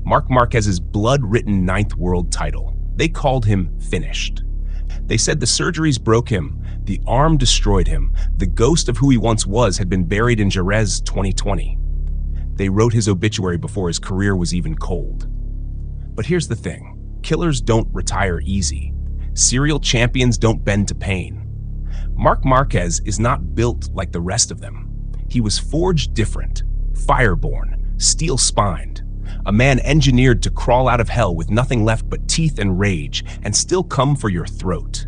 Marc Márquez's blood-written 9th world title. They called him finished. They said the surgeries broke him, the arm destroyed him, the ghost of who he once was had been buried in Jerez 2020. They wrote his obituary before his career was even cold. But here's the thing, killers don't retire easy. Serial champions don't bend to pain. Marc Márquez is not built like the rest of them. He was forged different, fireborn, steel-spined, a man engineered to crawl out of hell with nothing left but teeth and rage and still come for your throat.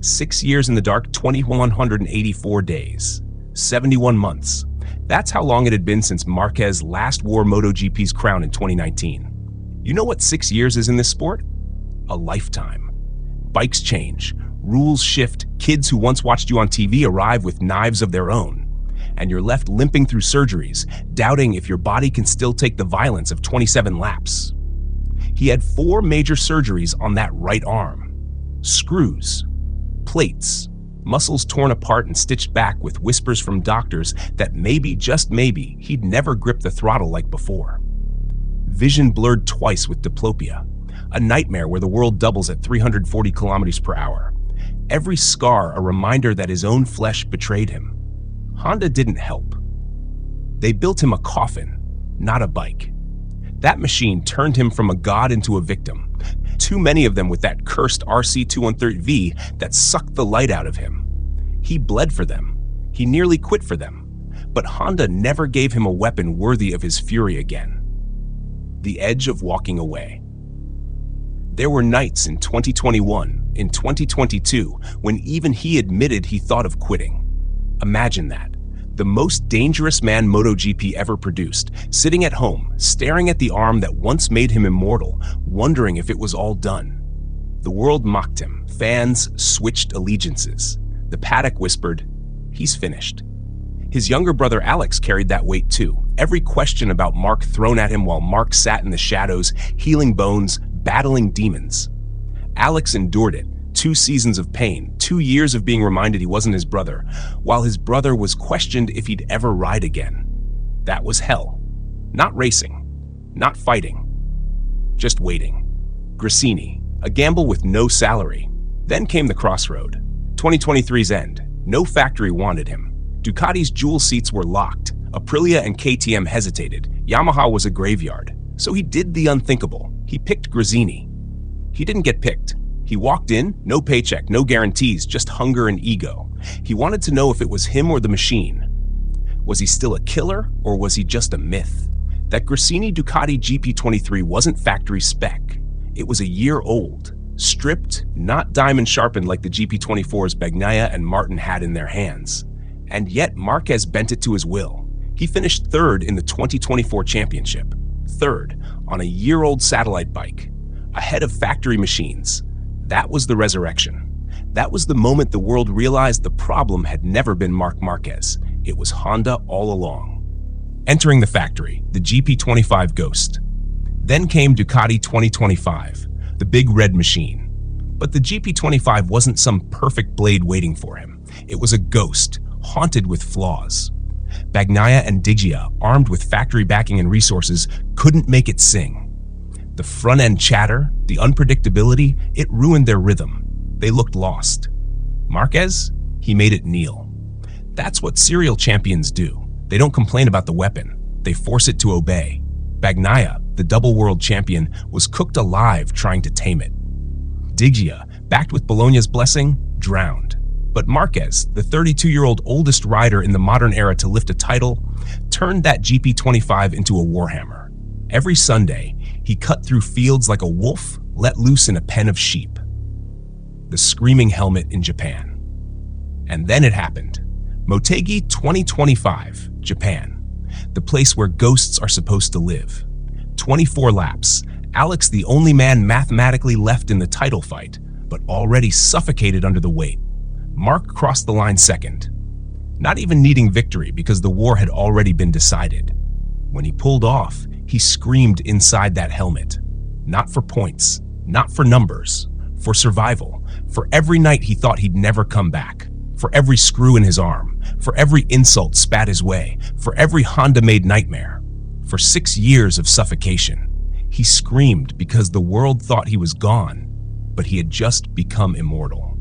6 years in the dark, 2,184 days, 71 months. That's how long it had been since Márquez last wore MotoGP's crown in 2019. You know what 6 years is in this sport? A lifetime. Bikes change, rules shift, kids who once watched you on TV arrive with knives of their own, and you're left limping through surgeries, doubting if your body can still take the violence of 27 laps. He had 4 major surgeries on that right arm. Screws, plates, muscles torn apart and stitched back with whispers from doctors that maybe, just maybe, he'd never grip the throttle like before. Vision blurred twice with diplopia, a nightmare where the world doubles at 340 kilometers per hour. Every scar a reminder that his own flesh betrayed him. Honda didn't help. They built him a coffin, not a bike. That machine turned him from a god into a victim. Too many of them with that cursed RC213V that sucked the light out of him. He bled for them. He nearly quit for them. But Honda never gave him a weapon worthy of his fury again. The edge of walking away. There were nights in 2021, in 2022, when even he admitted he thought of quitting. Imagine that. The most dangerous man MotoGP ever produced, sitting at home, staring at the arm that once made him immortal, wondering if it was all done. The world mocked him. Fans switched allegiances. The paddock whispered, "He's finished." His younger brother Alex carried that weight too. Every question about Marc thrown at him while Marc sat in the shadows, healing bones, battling demons. Alex endured it. 2 seasons of pain, 2 years of being reminded he wasn't his brother, while his brother was questioned if he'd ever ride again. That was hell. Not racing, not fighting, just waiting. Gresini, a gamble with no salary. Then came the crossroad. 2023's end. No factory wanted him. Ducati's jewel seats were locked. Aprilia and KTM hesitated. Yamaha was a graveyard. So he did the unthinkable. He picked Gresini. He didn't get picked. He walked in, no paycheck, no guarantees, just hunger and ego. He wanted to know if it was him or the machine. Was he still a killer, or was he just a myth? That Gresini Ducati GP23 wasn't factory spec. It was a year old, stripped, not diamond sharpened like the GP24s Bagnaia and Martin had in their hands. And yet Márquez bent it to his will. He finished 3rd in the 2024 championship. 3rd on a year-old satellite bike, ahead of factory machines. That was the resurrection. That was the moment the world realized the problem had never been Marc Márquez. It was Honda all along. Entering the factory, the GP25 Ghost. Then came Ducati 2025, the big red machine. But the GP25 wasn't some perfect blade waiting for him. It was a ghost, haunted with flaws. Bagnaia and Dall'Igna, armed with factory backing and resources, couldn't make it sing. The front-end chatter, the unpredictability, it ruined their rhythm. They looked lost. Márquez, he made it kneel. That's what serial champions do. They don't complain about the weapon. They force it to obey. Bagnaia, the double world champion, was cooked alive trying to tame it. Dall'Igna, backed with Bologna's blessing, drowned. But Márquez, the 32-year-old oldest rider in the modern era to lift a title, turned that GP25 into a warhammer. Every Sunday, he cut through fields like a wolf let loose in a pen of sheep. The screaming helmet in Japan. And then it happened. Motegi 2025, Japan. The place where ghosts are supposed to live. 24 laps. Alex, the only man mathematically left in the title fight, but already suffocated under the weight. Marc crossed the line second, not even needing victory because the war had already been decided. When he pulled off, he screamed inside that helmet. Not for points, not for numbers, for survival, for every night he thought he'd never come back, for every screw in his arm, for every insult spat his way, for every Honda-made nightmare, for 6 years of suffocation. He screamed because the world thought he was gone, but he had just become immortal.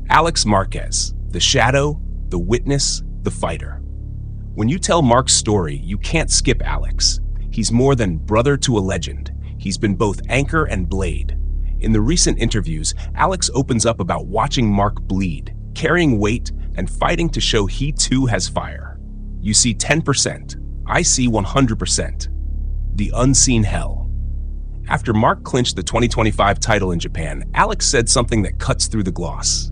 Alex Márquez, the shadow, the witness, the fighter. When you tell Marc's story, you can't skip Alex. He's more than brother to a legend. He's been both anchor and blade. In the recent interviews, Alex opens up about watching Marc bleed, carrying weight, and fighting to show he too has fire. You see 10%. I see 100%. The unseen hell. After Marc clinched the 2025 title in Japan, Alex said something that cuts through the gloss.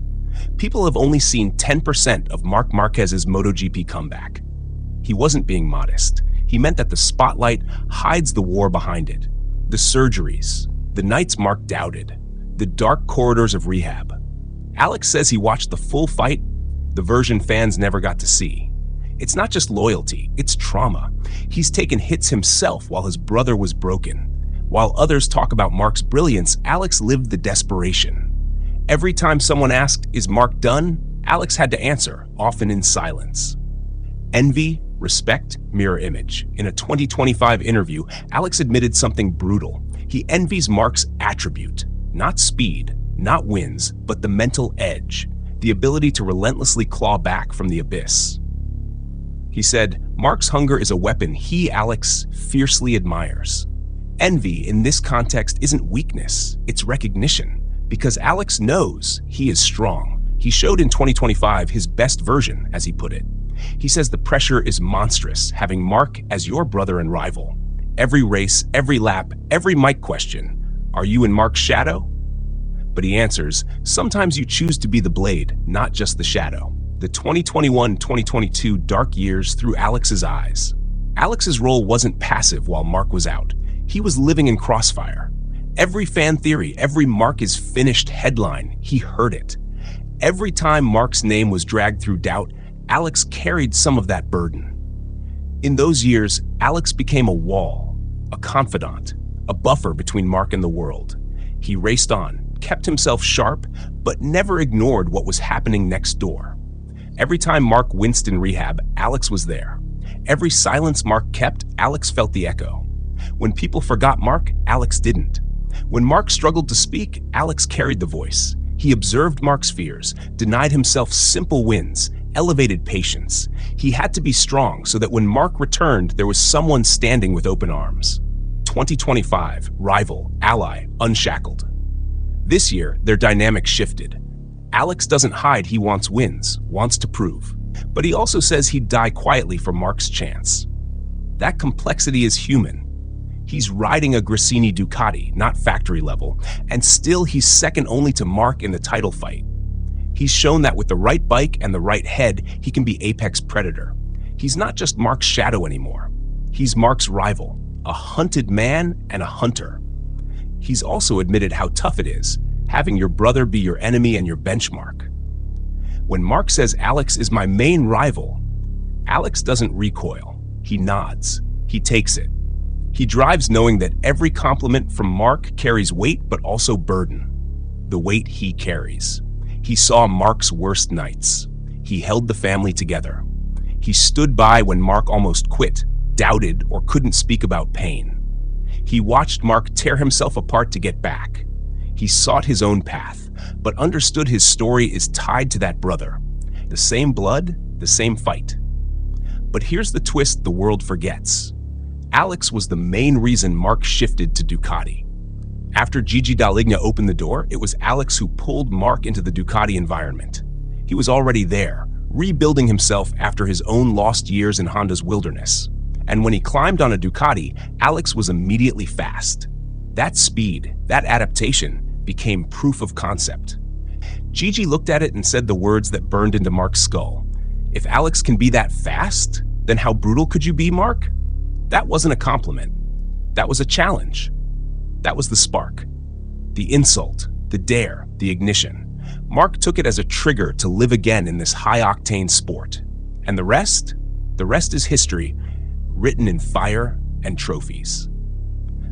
People have only seen 10% of Marc Márquez's MotoGP comeback. He wasn't being modest. He meant that the spotlight hides the war behind it. The surgeries, the nights Marc doubted, the dark corridors of rehab. Alex says he watched the full fight, the version fans never got to see. It's not just loyalty, it's trauma. He's taken hits himself while his brother was broken. While others talk about Marc's brilliance, Alex lived the desperation. Every time someone asked, "Is Marc done?" Alex had to answer, often in silence. Envy, respect, mirror image. In a 2025 interview, Alex admitted something brutal. He envies Marc's attribute, not speed, not wins, but the mental edge, the ability to relentlessly claw back from the abyss. He said, Marc's hunger is a weapon he, Alex, fiercely admires. Envy in this context isn't weakness, it's recognition, because Alex knows he is strong. He showed in 2025 his best version, as he put it. He says the pressure is monstrous, having Marc as your brother and rival. Every race, every lap, every mic question, are you in Marc's shadow? But he answers, sometimes you choose to be the blade, not just the shadow. The 2021-2022 dark years through Alex's eyes. Alex's role wasn't passive while Marc was out. He was living in crossfire. Every fan theory, every Marc is finished headline, he heard it. Every time Marc's name was dragged through doubt, Alex carried some of that burden. In those years, Alex became a wall, a confidant, a buffer between Marc and the world. He raced on, kept himself sharp, but never ignored what was happening next door. Every time Marc winced in rehab, Alex was there. Every silence Marc kept, Alex felt the echo. When people forgot Marc, Alex didn't. When Marc struggled to speak, Alex carried the voice. He observed Marc's fears, denied himself simple wins, elevated patience. He had to be strong so that when Marc returned, there was someone standing with open arms. 2025, rival, ally, unshackled. This year, their dynamic shifted. Alex doesn't hide he wants wins, wants to prove. But he also says he'd die quietly for Marc's chance. That complexity is human. He's riding a Gresini Ducati, not factory level, and still he's second only to Marc in the title fight. He's shown that with the right bike and the right head, he can be apex predator. He's not just Marc's shadow anymore. He's Marc's rival, a hunted man and a hunter. He's also admitted how tough it is, having your brother be your enemy and your benchmark. When Marc says Alex is my main rival, Alex doesn't recoil. He nods. He takes it. He drives knowing that every compliment from Marc carries weight but also burden. The weight he carries. He saw Marc's worst nights. He held the family together. He stood by when Marc almost quit, doubted, or couldn't speak about pain. He watched Marc tear himself apart to get back. He sought his own path, but understood his story is tied to that brother. The same blood, the same fight. But here's the twist the world forgets. Alex was the main reason Marc shifted to Ducati. After Gigi Dall'Igna opened the door, it was Alex who pulled Marc into the Ducati environment. He was already there, rebuilding himself after his own lost years in Honda's wilderness. And when he climbed on a Ducati, Alex was immediately fast. That speed, that adaptation, became proof of concept. Gigi looked at it and said the words that burned into Marc's skull. If Alex can be that fast, then how brutal could you be, Marc? That wasn't a compliment. That was a challenge. That was the spark. The insult, the dare, the ignition. Marc took it as a trigger to live again in this high-octane sport. And the rest? The rest is history, written in fire and trophies.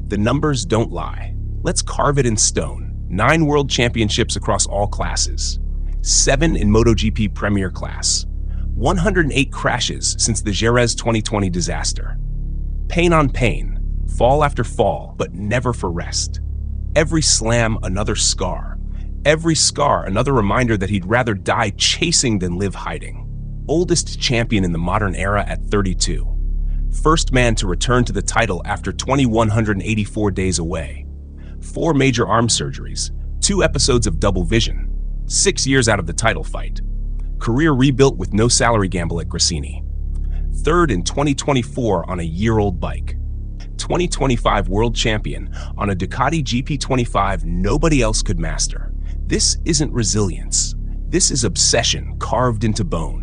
The numbers don't lie. Let's carve it in stone. 9 world championships across all classes. 7 in MotoGP Premier Class. 108 crashes since the Jerez 2020 disaster. Pain on pain, Fall after fall, but never for rest. Every slam, another scar. Every scar, another reminder that he'd rather die chasing than live hiding. Oldest champion in the modern era at 32. First man to return to the title after 2,184 days away. 4 major arm surgeries, 2 episodes of double vision, 6 years out of the title fight. Career rebuilt with no salary gamble at Gresini. Third in 2024 on a year-old bike. 2025 world champion on a Ducati GP25 nobody else could master. This isn't resilience. This is obsession carved into bone.